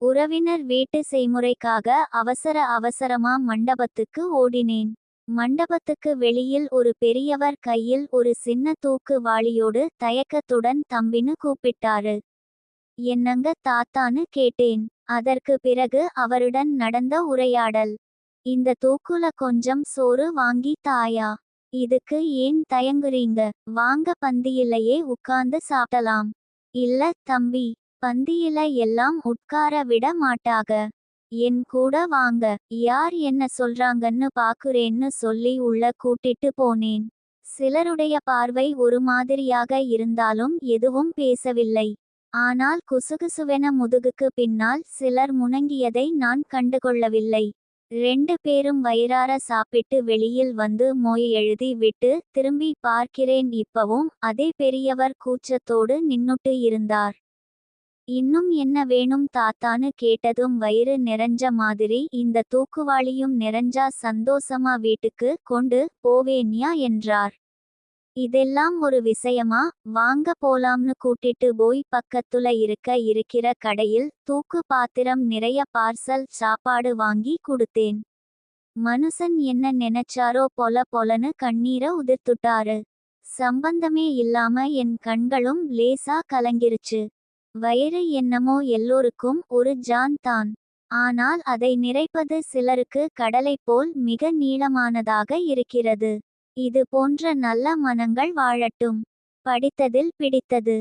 உறவினர் வீட்டு செய்முறைக்காக அவசரமா மண்டபத்துக்கு ஓடினேன். மண்டபத்துக்கு வெளியில் ஒரு பெரியவர் கையில் ஒரு சின்ன தூக்கு வாளியோடு தயக்கத்துடன் தம்பின்னு கூப்பிட்டாரு. என்னங்க தாத்தான்னு கேட்டேன். அதற்கு பிறகு அவருடன் நடந்த உரையாடல். இந்த தூக்குல கொஞ்சம் சோறு வாங்கி தாயா. இதுக்கு ஏன் தயங்குறீங்க, வாங்க பந்தியிலையே உட்கார்ந்து சாப்பிடலாம். இல்ல தம்பி, பந்தியில எல்லாம் உட்கார விட மாட்டாக, என் கூட வாங்க, யார் என்ன சொல்றாங்கன்னு பாக்குறேன்னு சொல்லி உள்ள கூட்டிட்டு போனேன். சிலருடைய பார்வை ஒரு மாதிரியாக இருந்தாலும் எதுவும் பேசவில்லை. ஆனால் குசுகுசுவென முதுகுக்கு பின்னால் சிலர் முணங்கியதை நான் கண்டுகொள்ளவில்லை. 2 பேரும் வயிறார சாப்பிட்டு வெளியில் வந்து மொய் எழுதி விட்டு திரும்பி பார்க்கிறேன். இப்பவும் அதே பெரியவர் கூச்சத்தோடு நின்னுட்டு இருந்தார். இன்னும் என்ன வேணும் தாத்தான்னு கேட்டதும் வயிறு நிறைஞ்ச மாதிரி இந்த தூக்குவாளியும் நிறைஞ்சா சந்தோஷமா வீட்டுக்கு கொண்டு போவேன்யா என்றார். இதெல்லாம் ஒரு விஷயமா, வாங்க போலாம்னு கூட்டிட்டு போய் பக்கத்துல இருக்கிற கடையில் தூக்கு பாத்திரம் நிறைய பார்சல் சாப்பாடு வாங்கி கொடுத்தேன். மனுஷன் என்ன நினைச்சாரோ பொலன்னு கண்ணீர உதிர்த்துட்டாரு. சம்பந்தமே இல்லாம என் கண்களும் லேசா கலங்கிருச்சு. வயிறு என்னமோ எல்லோருக்கும் ஒரு ஜான் தான். ஆனால் அதை நிறைப்பது சிலருக்கு கடலை போல் மிக நீளமானதாக இருக்கிறது. இது போன்ற நல்ல மனங்கள் வாழட்டும். படித்ததில் பிடித்தது.